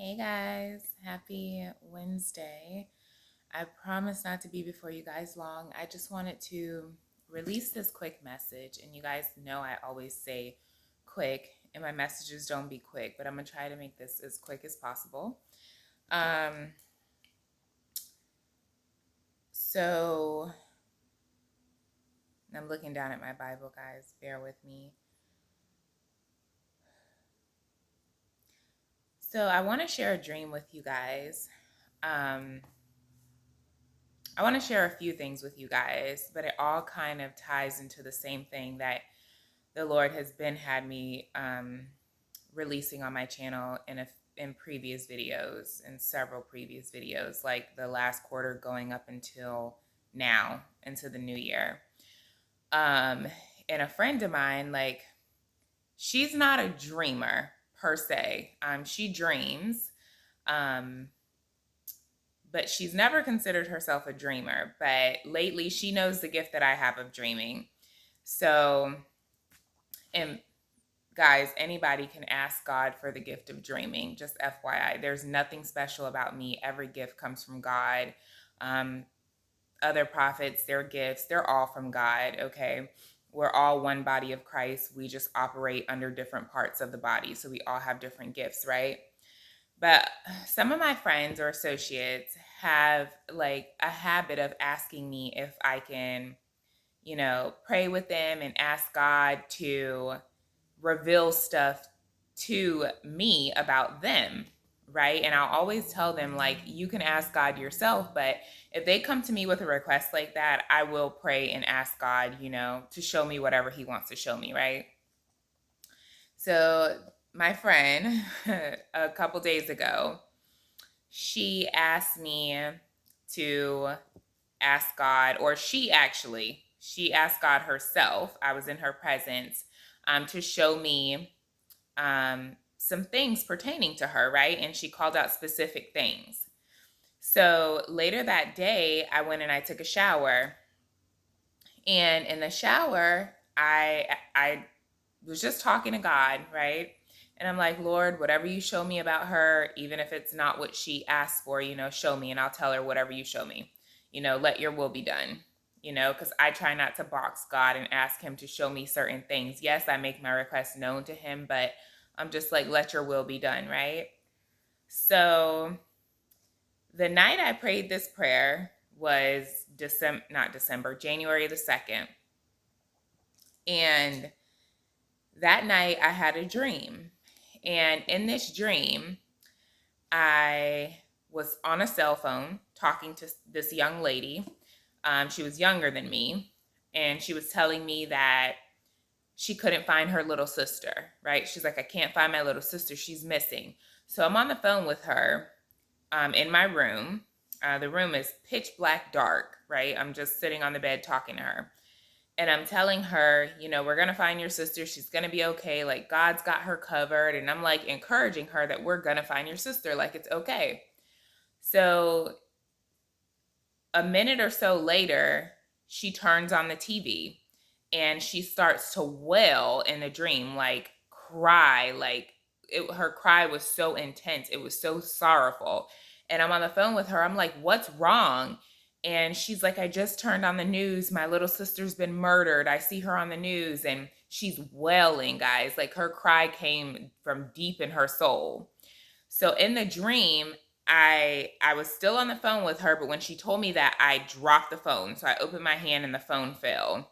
Hey guys, happy Wednesday. I promise not to be before you guys long. I just wanted to release this quick message, and you guys know I always say quick, and my messages don't be quick, but I'm gonna try to make this as quick as possible. Um, so I'm looking down at my Bible, guys. Bear with me. So I want to share a dream with you guys. Um, I want to share a few things with you guys, but it all kind of ties into the same thing that the Lord has been had me releasing on my channel in previous videos, in several previous videos, like the last quarter going up until now, into the new year. Um, and a friend of mine, like, she's not a dreamer per se. She dreams. Um, but she's never considered herself a dreamer. But lately, she knows the gift that I have of dreaming. So, and guys, anybody can ask God for the gift of dreaming. Just FYI, there's nothing special about me. Every gift comes from God. Um, Other prophets, their gifts, they're all from God. Okay. We're all one body of Christ. We just operate under different parts of the body. So we all have different gifts, right? But some of my friends or associates have like a habit of asking me if I can, pray with them and ask God to reveal stuff to me about them, right? And I'll always tell them, like, you can ask God yourself, but if they come to me with a request like that, I will pray and ask God, to show me whatever He wants to show me, right? So, my friend, a couple days ago, she asked me to ask God, or she asked God herself. I was in her presence, to show me some things pertaining to her, right? And she called out specific things. So later that day, I went and I took a shower. And in the shower, I was just talking to God, right? And I'm like, Lord, whatever you show me about her, even if it's not what she asked for, show me, and I'll tell her whatever you show me. Let your will be done. Because I try not to box God and ask Him to show me certain things. Yes, I make my requests known to Him, but I'm just like, let your will be done, right? So the night I prayed this prayer was January the 2nd. And that night I had a dream. And in this dream, I was on a cell phone talking to this young lady. She was younger than me. And she was telling me that she couldn't find her little sister, right? She's like, I can't find my little sister. She's missing. So I'm on the phone with her in my room. The room is pitch black dark, right? I'm just sitting on the bed talking to her. And I'm telling her, we're going to find your sister. She's going to be okay. Like, God's got her covered. And I'm like encouraging her that we're going to find your sister. Like, it's okay. So a minute or so later, she turns on the TV and she starts to wail in a dream, like cry. Like, her cry was so intense. It was so sorrowful. And I'm on the phone with her. I'm like, what's wrong? And she's like, I just turned on the news. My little sister's been murdered. I see her on the news. And she's wailing, guys. Like, her cry came from deep in her soul. So in the dream, I was still on the phone with her, but when she told me that, I dropped the phone. So I opened my hand and the phone fell.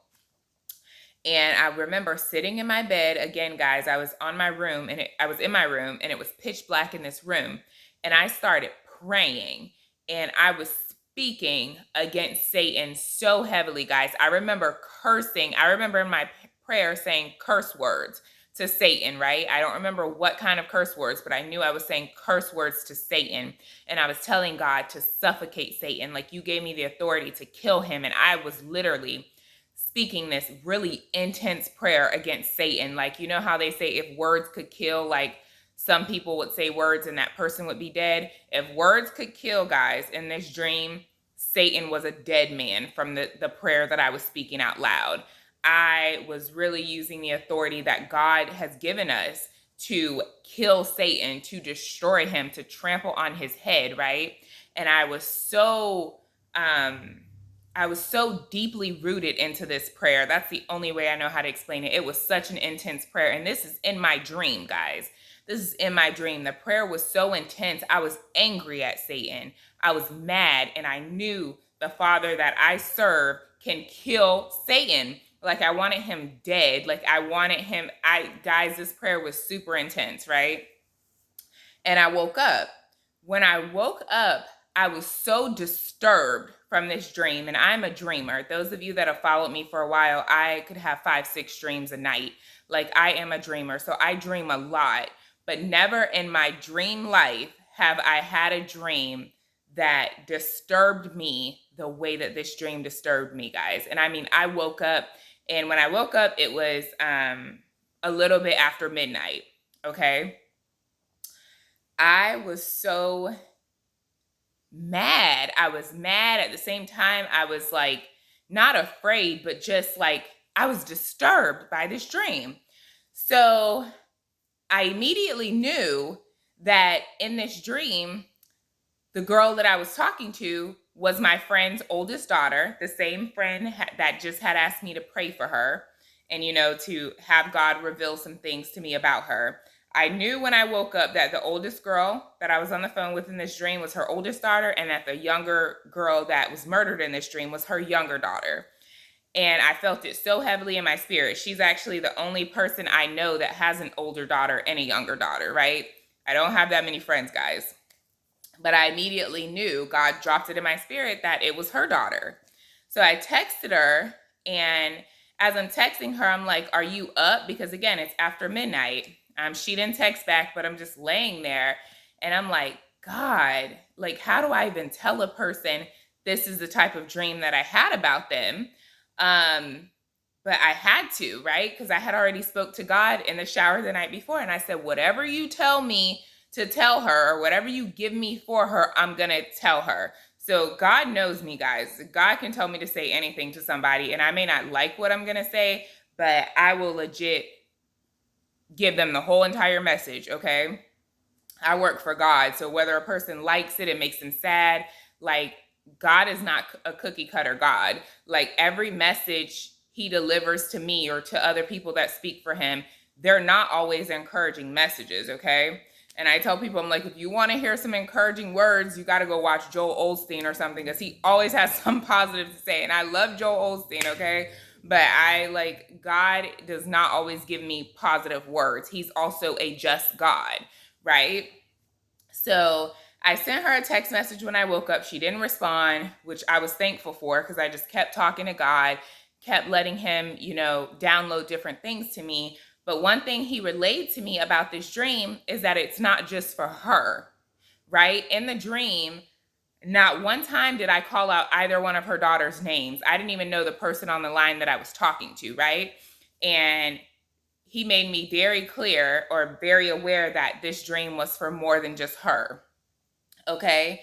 And I remember sitting in my bed again, guys. I was in my room, and it was pitch black in this room. And I started praying, and I was speaking against Satan so heavily, guys. I remember cursing. I remember in my prayer saying curse words to Satan, right? I don't remember what kind of curse words, but I knew I was saying curse words to Satan. And I was telling God to suffocate Satan. Like, you gave me the authority to kill him. And I was literally speaking this really intense prayer against Satan. Like, you know how they say if words could kill, like some people would say words and that person would be dead. If words could kill, guys, in this dream, Satan was a dead man from the prayer that I was speaking out loud. I was really using the authority that God has given us to kill Satan, to destroy him, to trample on his head, right? And um I was so deeply rooted into this prayer. That's the only way I know how to explain it. It was such an intense prayer. And this is in my dream, guys. This is in my dream. The prayer was so intense. I was angry at Satan. I was mad, and I knew the Father that I serve can kill Satan. Like, I wanted him dead. Like, I wanted him. Guys, this prayer was super intense, right? And I woke up. When I woke up, I was so disturbed from this dream. And I'm a dreamer. Those of you that have followed me for a while, I could have 5, 6 dreams a night. Like, I am a dreamer. So I dream a lot. But never in my dream life have I had a dream that disturbed me the way that this dream disturbed me, guys. And I mean, I woke up, and when I woke up, it was a little bit after midnight. Okay. I was so mad. I was mad at the same time. I was like, not afraid, but just like, I was disturbed by this dream. So I immediately knew that in this dream, the girl that I was talking to was my friend's oldest daughter, the same friend that just had asked me to pray for her and, to have God reveal some things to me about her. I knew when I woke up that the oldest girl that I was on the phone with in this dream was her oldest daughter, and that the younger girl that was murdered in this dream was her younger daughter. And I felt it so heavily in my spirit. She's actually the only person I know that has an older daughter and a younger daughter, right? I don't have that many friends, guys. But I immediately knew, God dropped it in my spirit, that it was her daughter. So I texted her, and as I'm texting her, I'm like, are you up? Because again, it's after midnight. She didn't text back, but I'm just laying there, and I'm like, God, like, how do I even tell a person this is the type of dream that I had about them? But I had to, right? Because I had already spoke to God in the shower the night before, and I said, whatever you tell me to tell her, or whatever you give me for her, I'm going to tell her. So God knows me, guys. God can tell me to say anything to somebody, and I may not like what I'm going to say, but I will legit give them the whole entire message, okay? I work for God. So whether a person likes it, it makes them sad. Like, God is not a cookie cutter God. Like, every message he delivers to me or to other people that speak for him, they're not always encouraging messages, okay? And I tell people, I'm like, if you want to hear some encouraging words, you got to go watch Joel Osteen or something, because he always has some positive to say. And I love Joel Osteen, okay? But God does not always give me positive words. He's also a just God, right? So I sent her a text message when I woke up. She didn't respond, which I was thankful for, because I just kept talking to God, kept letting him, download different things to me. But one thing he relayed to me about this dream is that it's not just for her, right? In the dream, not one time did I call out either one of her daughter's names. I didn't even know the person on the line that I was talking to, right? And he made me very clear, or very aware, that this dream was for more than just her. Okay.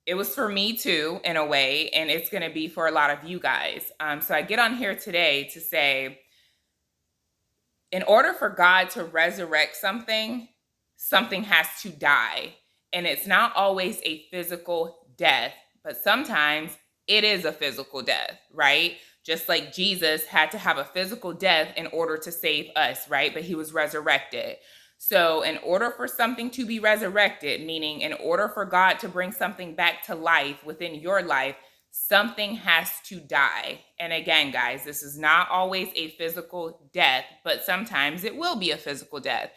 It was for me too, in a way, and it's going to be for a lot of you guys. So I get on here today to say, in order for God to resurrect something, something has to die. And it's not always a physical death, but sometimes it is a physical death, right? Just like Jesus had to have a physical death in order to save us, right? But he was resurrected. So in order for something to be resurrected, meaning in order for God to bring something back to life within your life, something has to die. And again, guys, this is not always a physical death, but sometimes it will be a physical death.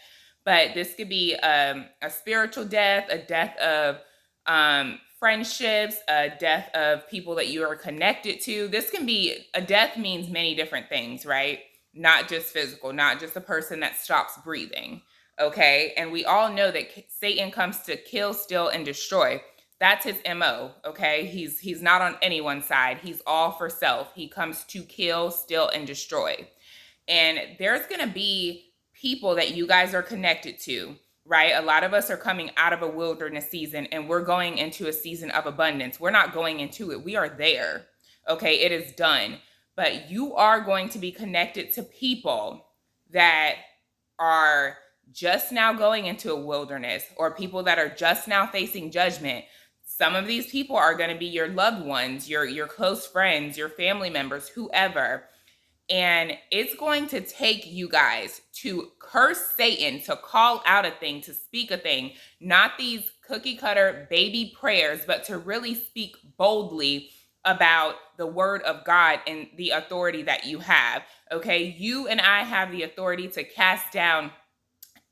But this could be a spiritual death, a death of friendships, a death of people that you are connected to. This can be, a death means many different things, right? Not just physical, not just a person that stops breathing, okay? And we all know that Satan comes to kill, steal, and destroy. That's his MO, okay? He's not on anyone's side. He's all for self. He comes to kill, steal, and destroy. And there's going to be people that you guys are connected to, right? A lot of us are coming out of a wilderness season, and we're going into a season of abundance. We're not going into it. We are there, okay? It is done. But you are going to be connected to people that are just now going into a wilderness, or people that are just now facing judgment, some of these people are going to be your loved ones, your close friends, your family members, whoever. And it's going to take you guys to curse Satan, to call out a thing, to speak a thing, not these cookie cutter baby prayers, but to really speak boldly about the word of God and the authority that you have. Okay, you and I have the authority to cast down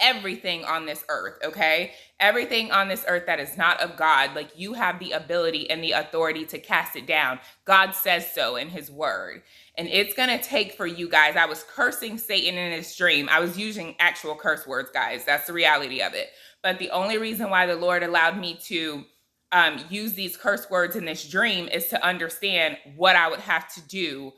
everything on this earth, okay? Everything on this earth that is not of God, like, you have the ability and the authority to cast it down. God says so in his word. And it's going to take for you guys. I was cursing Satan in his dream. I was using actual curse words, guys. That's the reality of it. But the only reason why the Lord allowed me to use these curse words in this dream is to understand what I would have to do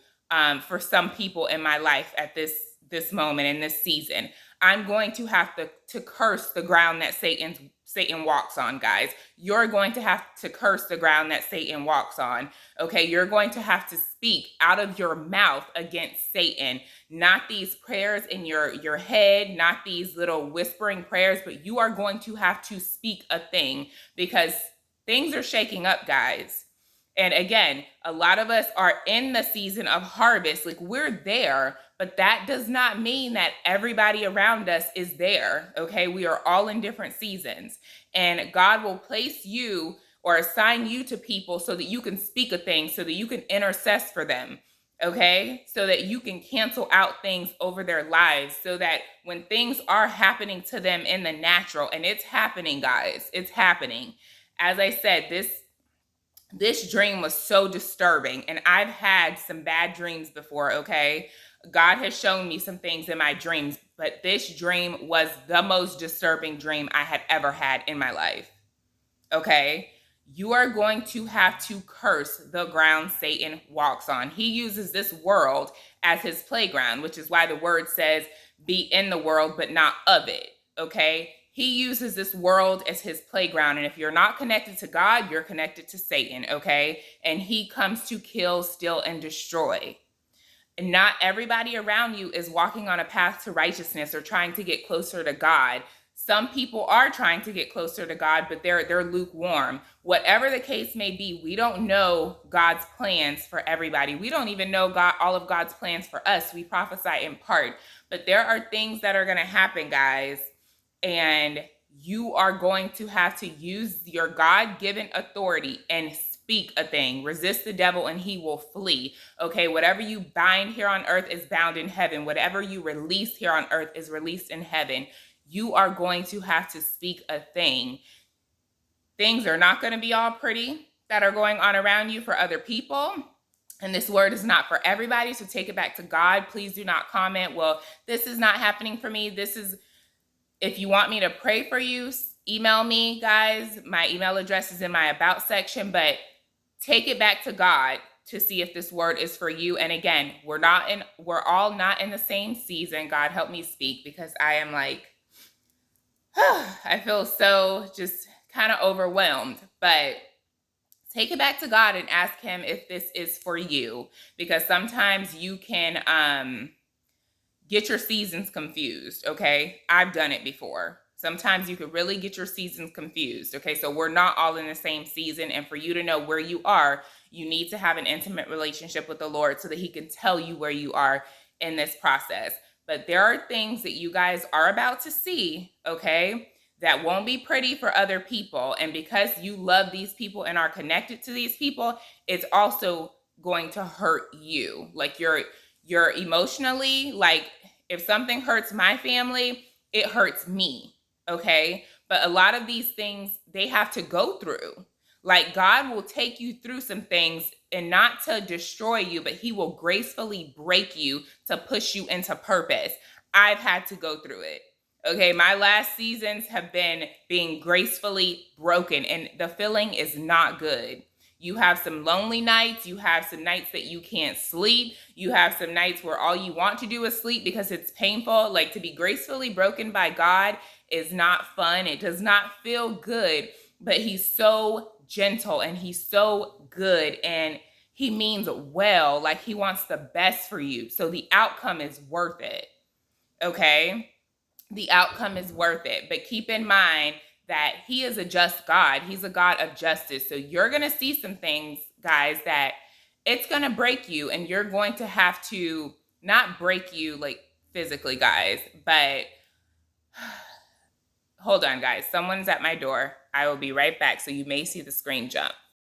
for some people in my life at this moment, in this season. I'm going to have to curse the ground that Satan walks on, guys. You're going to have to curse the ground that Satan walks on. Okay, you're going to have to speak out of your mouth against Satan. Not these prayers in your head, not these little whispering prayers, but you are going to have to speak a thing, because things are shaking up, guys. And again, a lot of us are in the season of harvest. Like, we're there, but that does not mean that everybody around us is there. Okay, we are all in different seasons, and God will place you or assign you to people so that you can speak a thing, so that you can intercess for them. Okay, so that you can cancel out things over their lives, so that when things are happening to them in the natural, and it's happening, guys, it's happening. As I said, this dream was so disturbing, and I've had some bad dreams before, okay? God has shown me some things in my dreams, but this dream was the most disturbing dream I had ever had in my life, okay? You are going to have to curse the ground Satan walks on. He uses this world as his playground, which is why the word says, be in the world, but not of it, okay? He uses this world as his playground. And if you're not connected to God, you're connected to Satan, okay? And he comes to kill, steal, and destroy. And not everybody around you is walking on a path to righteousness or trying to get closer to God. Some people are trying to get closer to God, but they're lukewarm. Whatever the case may be, we don't know God's plans for everybody. We don't even know all of God's plans for us. We prophesy in part. But there are things that are going to happen, guys, and you are going to have to use your God-given authority and speak a thing. Resist the devil and he will flee. Okay, whatever you bind here on earth is bound in heaven. Whatever you release here on earth is released in heaven. You are going to have to speak a thing. Things are not going to be all pretty that are going on around you for other people. And this word is not for everybody, so take it back to God. Please do not comment, well, this is not happening for me. If you want me to pray for you, email me, guys. My email address is in my about section, but take it back to God to see if this word is for you. And again, we're all not in the same season. God help me speak, because I am like, I feel so just kind of overwhelmed. But take it back to God and ask him if this is for you, because sometimes you can get your seasons confused, okay? I've done it before. Sometimes you could really get your seasons confused, okay? So we're not all in the same season, and for you to know where you are, you need to have an intimate relationship with the Lord so that he can tell you where you are in this process. But there are things that you guys are about to see, okay, that won't be pretty for other people. And because you love these people and are connected to these people, it's also going to hurt you. Like, you're emotionally, like, if something hurts my family, it hurts me, okay? But a lot of these things, they have to go through. Like, God will take you through some things, and not to destroy you, but he will gracefully break you to push you into purpose. I've had to go through it. Okay, my last seasons have been being gracefully broken, and the feeling is not good. You have some lonely nights. You have some nights that you can't sleep. You have some nights where all you want to do is sleep because it's painful. Like, to be gracefully broken by God is not fun. It does not feel good, but he's so gentle and he's so good, and he means well. Like, he wants the best for you. So the outcome is worth it. Okay? the outcome is worth it. But keep in mind that he is a just God. He's a God of justice. So you're going to see some things, guys, that it's going to break you, and you're going to have to not break you like physically, guys, but hold on, guys. Someone's at my door. I will be right back. So you may see the screen jump.